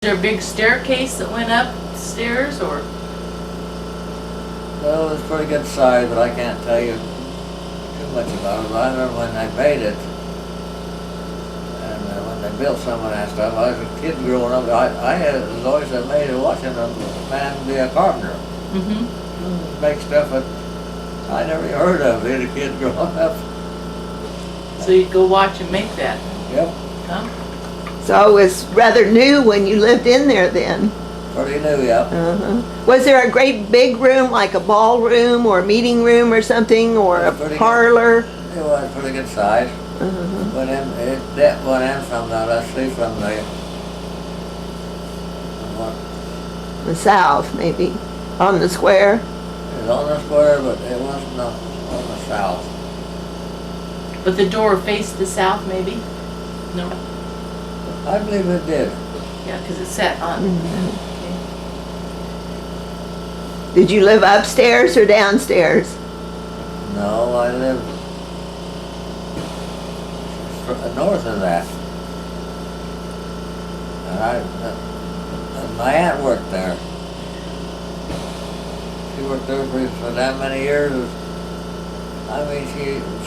there a big staircase that went upstairs, or? Well, it was pretty good size, but I can't tell you too much about it. But I remember when they made it, and when they built some of that stuff, I was a kid growing up. I had always amazed watching a man be a carpenter. Mm-hmm. Make stuff that I never even heard of as a kid growing up. So you'd go watch him make that? Yep. Huh? So it was rather new when you lived in there then? Pretty new, yep. Uh-huh. Was there a great big room, like a ballroom or meeting room or something, or a parlor? It was pretty good size. Uh-huh. But that went in from the, let's see, from the, The south, maybe, on the square? it was on the square, but it wasn't on the south. But the door faced the south, maybe? No? I believe it did. Yeah, because it sat on. Did you live upstairs or downstairs? No, I lived north of that. And my aunt worked there. She worked there for that many years. I mean,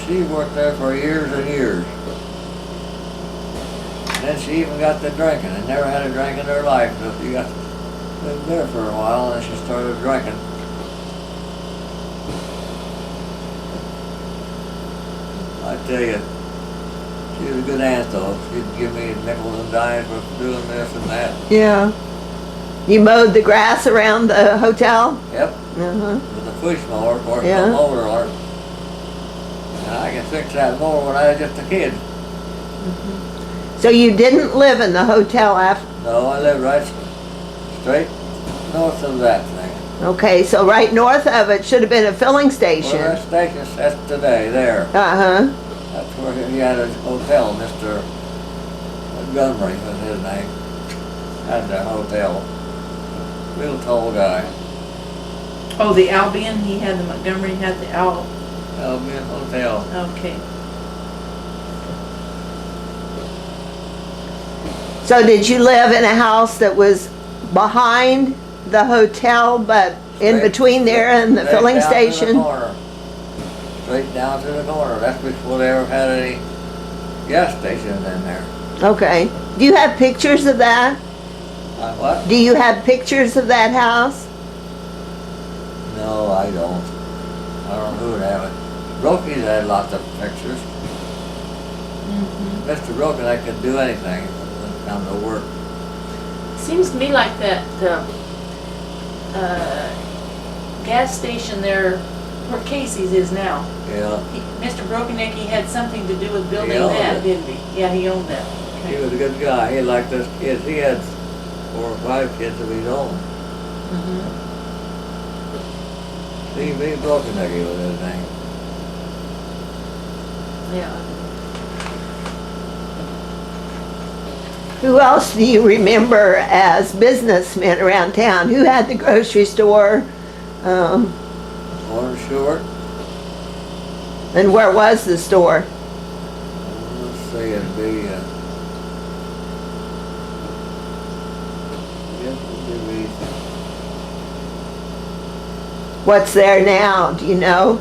she worked there for years and years. And then she even got to drinking. And never had a drink in her life. So she lived there for a while, and then she started drinking. I tell you, she was a good aunt though. She'd give me nickels and dimes for doing this and that. Yeah. You mowed the grass around the hotel? Yep. Uh-huh. With a push mower, of course, Yeah. no motor on it. And I can fix that mower when I was just a kid. So you didn't live in the hotel after? No, I lived right straight north of that thing. Okay, so right north of it should have been a filling station. Where that station sits today, there. Uh-huh. That's where he had his hotel, Mr. Montgomery was his name. Had that hotel. Real tall guy. Oh, the Albion, he had the Montgomery, had the Albion Hotel. Okay. So did you live in a house that was behind the hotel, but in between there and the Straight filling down to the station? corner. Straight down to the corner. That's before they ever had any gas stations in there. Okay. Do you have pictures of that? What? Do you have pictures of that house? No, I don't. I don't know who would have it. Brokey's had lots of pictures. Mm-hmm. Mr. Brokey, I could do anything when it come to work. Seems to me like that gas station there where Casey's is now. Yeah. Mr. Brokenecki had something to do with building He owned that, it. didn't he? Yeah, he owned that. He Okay. was a good guy. He liked us kids. He had 4 or 5 kids of his own. Mm-hmm. C.B. Brokenecki was his name. Yeah. Who else do you remember as businessmen around town? Who had the grocery store? Warren Short. And where was the store? Let's see, it'd be, What's there now? Do you know?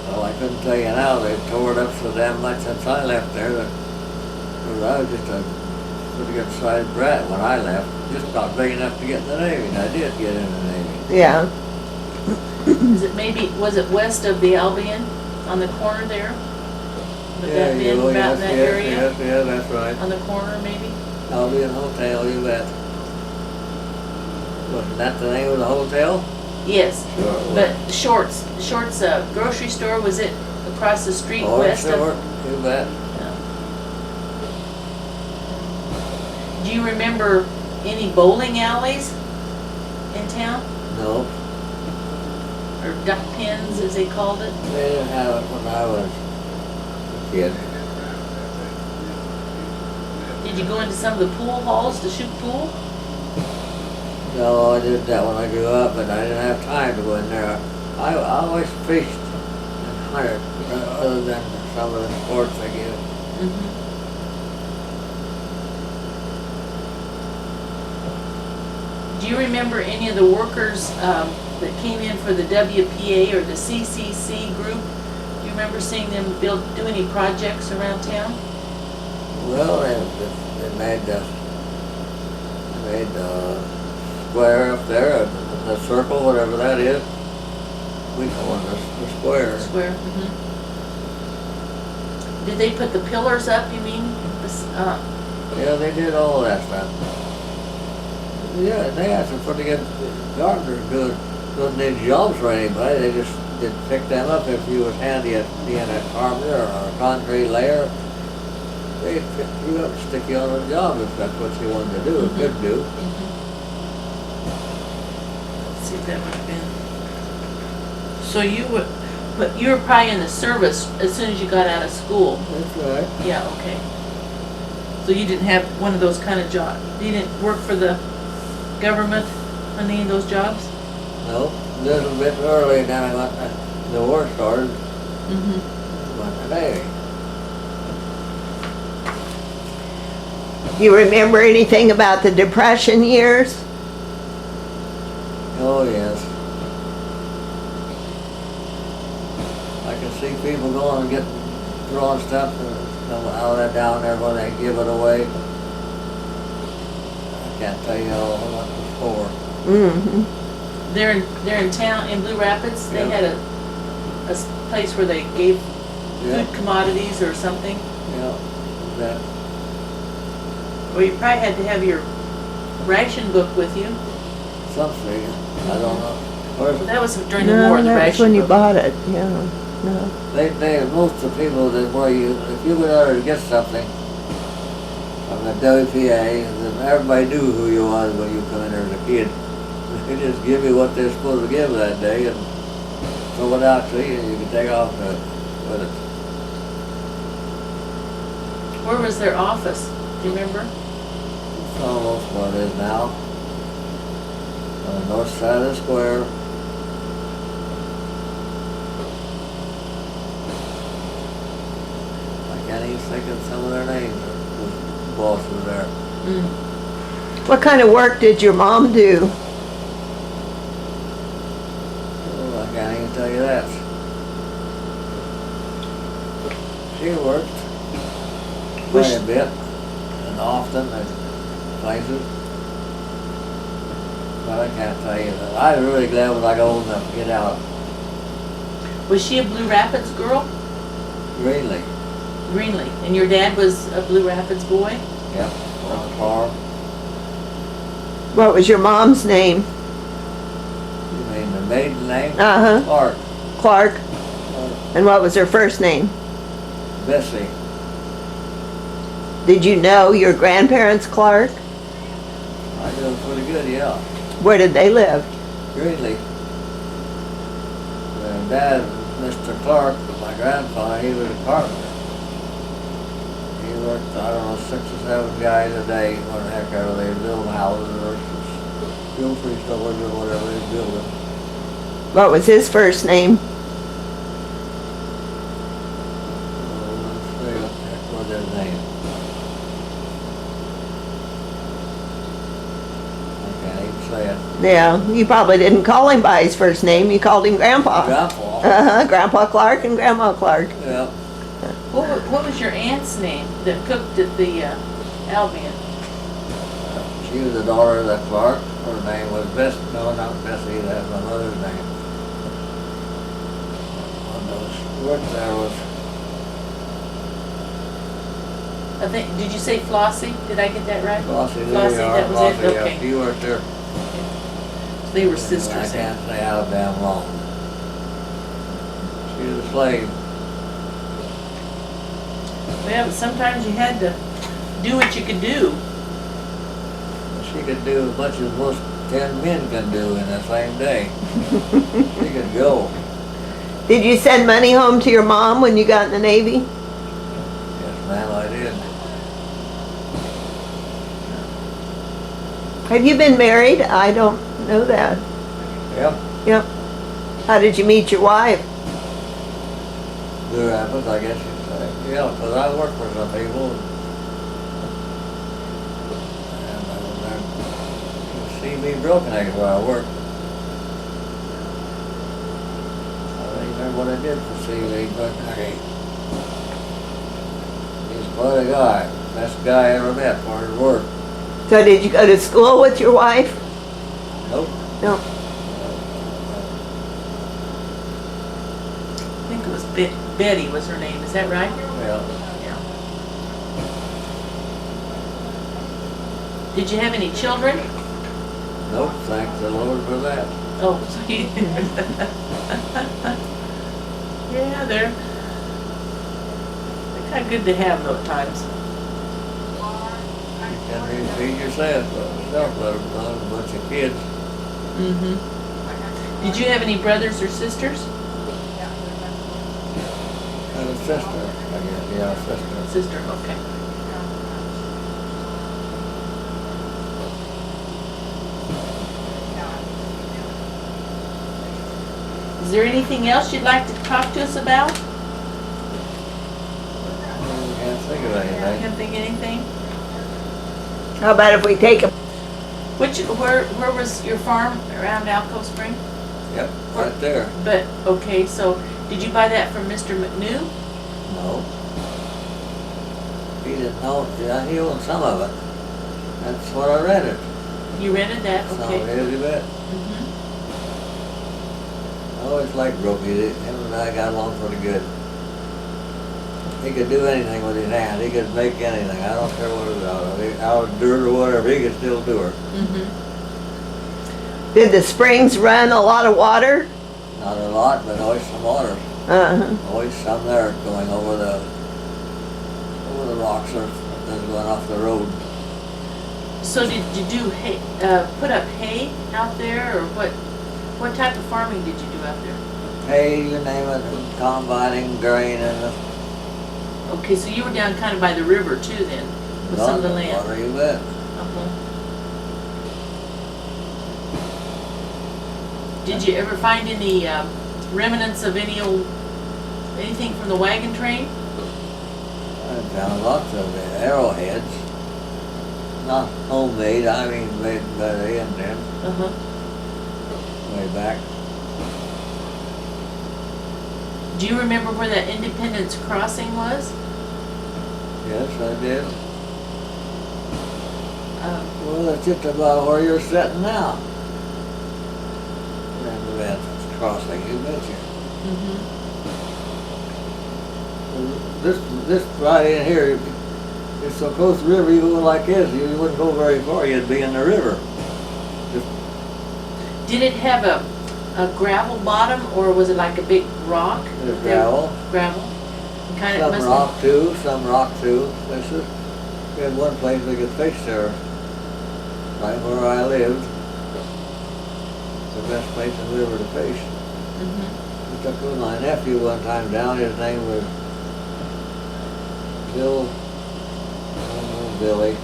well, I couldn't tell you now. They tore it up so damn much since I left there. Because I was just a pretty good sized brat when I left. Just not big enough to get in the Navy, and I did get in the Navy. Yeah. Was it west of the Albion on the corner there? Would that have been about in that area? Yes, that's right. On the corner, maybe? Albion Hotel, you bet. Wasn't that the name of the hotel? Yes. Sure it was. But Short's grocery store, was it across the street Oh, west sure, of? you bet. Do you remember any bowling alleys in town? No, Or duck pins, as they called it? they didn't have it when I was a kid. Did you go into some of the pool halls to shoot pool? No, I did that when I grew up, but I didn't have time to go in there. I always fished and hunted, other than some of the sports I did. Mm-hmm. Do you remember any of the workers that came in for the WPA or the CCC group? Do you remember seeing them do any projects around town? Well, they made the square up there, the circle, whatever that is. We call it the square. Square. Did they put the pillars up, you mean? Yeah, they did all that stuff. Yeah, they had some pretty good gardeners doing these jobs for anybody. They just did pick them up if you was handy at being a carpenter or a concrete layer. They'd pick you up and stick you on a job if that's what you wanted to do, or could do. Let's see if that would have been. So but you were probably in the service as soon as you got out of school. That's right. Yeah, okay. So you didn't have one of those kind of jobs? You didn't work for the government on any of those jobs? No, a little bit early, then I went, the war started. Went to the Navy. Do you remember anything about the Depression years? Oh, yes. I can see people going and throwing stuff out of that down there when they give it away. I can't tell you all what it was for. They're in town, in Blue Rapids. They Yeah. had a place where they gave Yeah, food commodities or something. yeah, that, Or you probably had to have your ration book with you. something, I don't know. Well, that was during the No, war, the that's ration when you book. bought it, yeah, no. Most of the people that if you went out to get something from the WPA, then everybody knew who you was when you come in there as a kid. They just give you what they're supposed to give that day and throw it out to you and you can take off with it. Where was their office? Do you remember? It's almost what it is now. On the north side of the square. I can't even think of some of their names. The boss was there. What kind of work did your mom do? Oh, I can't even tell you that. She worked quite a bit and often at places. But I can't tell you that. I was really glad when I got old enough to get out. Was she a Blue Rapids girl? Greenlee. Greenlee. And your dad was a Blue Rapids boy? Yep, on the farm. What was your mom's name? You mean the maiden name? Uh-huh. Clark. Clark. And what was her first name? Bessie. Did you know your grandparents Clark? I knew him pretty good, yeah. Where did they live? Greenlee. Their dad, Mr. Clark, my grandfather, he was a carpenter. He worked, I don't know, 6 or 7 guys a day, what the heck ever they build houses or steel free stores or whatever they build. What was his first name? Let's see what the heck was his name. I can't even say it. Yeah, you probably didn't call him by his first name, you called him Grandpa. Grandpa. Uh-huh, Grandpa Clark and Grandma Clark. Yeah. What was your aunt's name that cooked at the Albion? She was the daughter of that Clark. Her name was Bessie. No, not Bessie. That's my mother's name. One of those worked there was. I think, did you say Flossie? Did I get that right? Flossie, there Flossie, you are. that was Flossie, it? yeah. Okay. She worked there. They were I sisters. can't say how damn long. She was a slave. Yeah, but sometimes you had to do what you could do. She could do as much as most 10 men can do in the same day. She could go. Did you send money home to your mom when you got in the Navy? Yes, ma'am, I did. Have you been married? I don't know that. Yep. Yep. How did you meet your wife? Blue Rapids, I guess you'd say. Yeah, because I worked for some people. And I was there. She TV broken where I worked. I don't even remember what I did for CV, but hey, he's quite a guy. Best guy I ever met for his work. So did you go to school with your wife? Nope. No. I think it was Betty was her name, is that right? Yeah. Yeah. Did you have any children? Nope, thank the Lord for that. Oh, so you yeah, they're kind of good to have though at times. You can really feed yourself, but yourself let them run a bunch of kids. Mm-hmm. Did you have any brothers or sisters? And a sister, I guess, yeah, a sister. Sister, okay. Is there anything else you'd like to talk to us about? Can't think of anything. Can't think of anything? How about if we take a, Where was your farm around Alcove Spring? Yep, right there. But, okay, so did you buy that from Mr. McNew? No. He didn't know, yeah, he owned some of it. That's what I rented. You rented that, Some okay. of his, you bet. Mhm. I always liked Brokey. Him and I got along pretty good. He could do anything with his hand. He could make anything. I don't care what it was out of dirt or whatever. He could still do it. Mhm. did the springs run a lot of water? Not a lot, but always some water. Uh-huh. Always some there going over the rocks or that's going off the road. So did you do hay, put up hay out there, or what type of farming did you do out there? Hay, you name it, combining grain and Okay, so you were down kind of by the river too then, with some of the land? water, you bet. Uh-huh. Did you ever find any remnants of anything from the wagon train? I found lots of arrowheads. Not homemade, I mean made by the Indians Uh-huh. way back. Do you remember where that Independence Crossing was? Yes, I did. Um, Well, it's just about where you're sitting now. Independence Crossing, you betcha. mhm. This right in here, it's so close to the river, you go like this, you wouldn't go very far, you'd be in the river. Just Did it have a gravel bottom, or was it like a big rock? It was gravel. Gravel? Kind of, some must rock too, some rock too. This is, we had one place we could fish there, right where I lived. The best place in the river to fish. Mhm. We took with my nephew one time down, his name was Billy.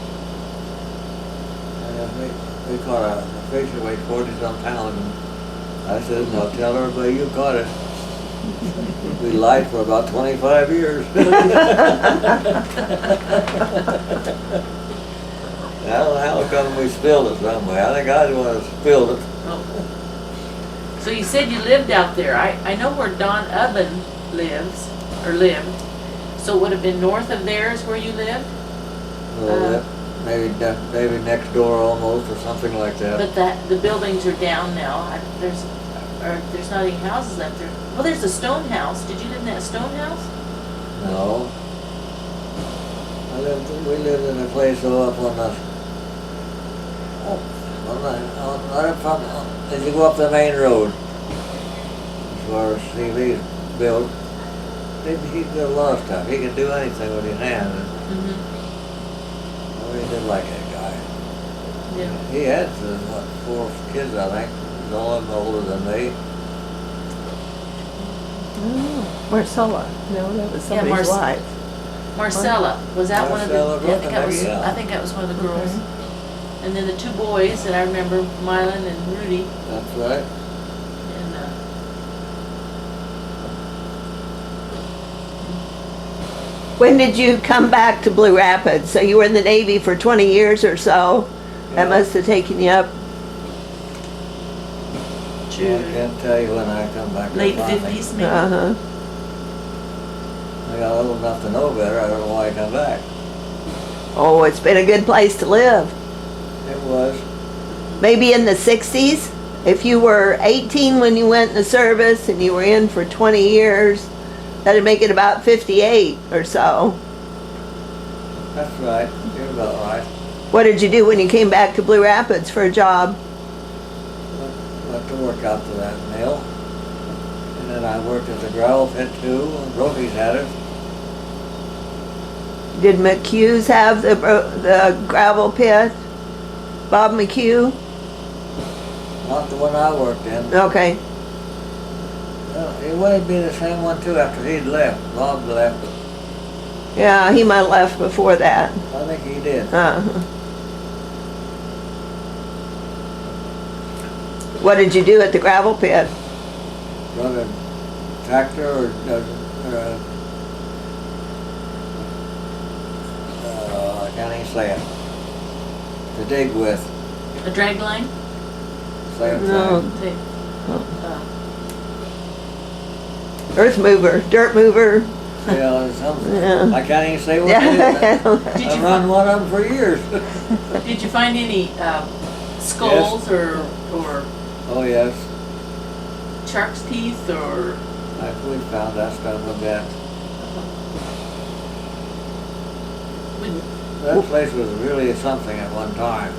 And we caught a fish that weighed 40-some pounds. And I said, no, tell everybody you caught it. We lied for about 25 years. I don't know how come we spilled it some way. I think I was the one that spilled it. Oh. So you said you lived out there. I know where Don Ubben lives, or lived. So it would have been north of there is where you lived? A little bit. Maybe next door almost, or something like that. But the buildings are down now. There's not any houses up there. Well, there's a stone house. Did you live in that stone house? No. We lived in a place up on the, right up from, as you go up the main road, as far as CV's built. He did a lot of stuff. He can do anything with his hand. Mm-hmm. I really did like that guy. Yeah. He had, 4 kids, I think. All of them older than me. Oh, Marcella. No, that was Yeah, somebody's wife. Marcella, was that one of the? Marcella Yeah, I think that was. Brooklyn, yeah. I think that was one of the girls. Okay. And then the 2 boys that I remember, Mylan and Rudy. That's right. And When did you come back to Blue Rapids? So you were in the Navy for 20 years or so. That Yeah. must have taken you up aren't I you? can't tell you when I come back. Late up on me. 50s maybe? Uh-huh. I got old enough to know better. I don't know why I come back. Oh, it's been a good place to live. It was. Maybe in the 60s, if you were 18 when you went in the service and you were in for 20 years, that'd make it about 58 or so. That's right. You're about right. What did you do when you came back to Blue Rapids for a job? Went to work out to that mill. And then I worked at the gravel pit too, and Brokey's had it. Did McHugh's have the gravel pit? Bob McHugh? Not the one I worked in. Okay. Well, it would be the same one too after he'd left. Bob left. Yeah, he might have left before that. I think he did. What did you do at the gravel pit? Run a tractor or I can't even say it. To dig with. A drag line? Same No. thing. Take, Earth mover, dirt mover. Yeah, something. Yeah. I can't even say what it is. Did I've you run one of them for years. Did you find any skulls or Oh yes, shark's teeth or? we found that stuff a bit. That place was really something at one time.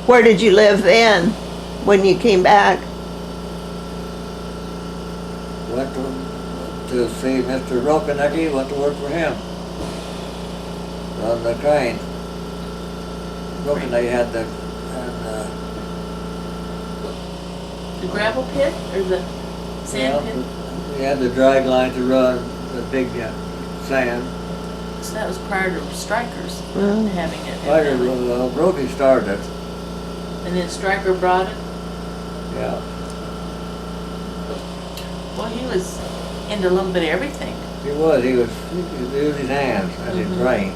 Where did you live then, when you came back? Went to see Mr. Rokanecki, went to work for him. On the train. Rokanecki had the, The gravel pit or the sand pit? he had the drag line to run the big sand. So that was prior to Strikers Mm. having it. Later, Brokey started it. And then Stryker brought it. Yeah. Well, he was into a little bit of everything. He was using his hands and his brain.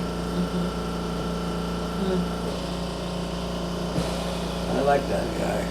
I like that guy.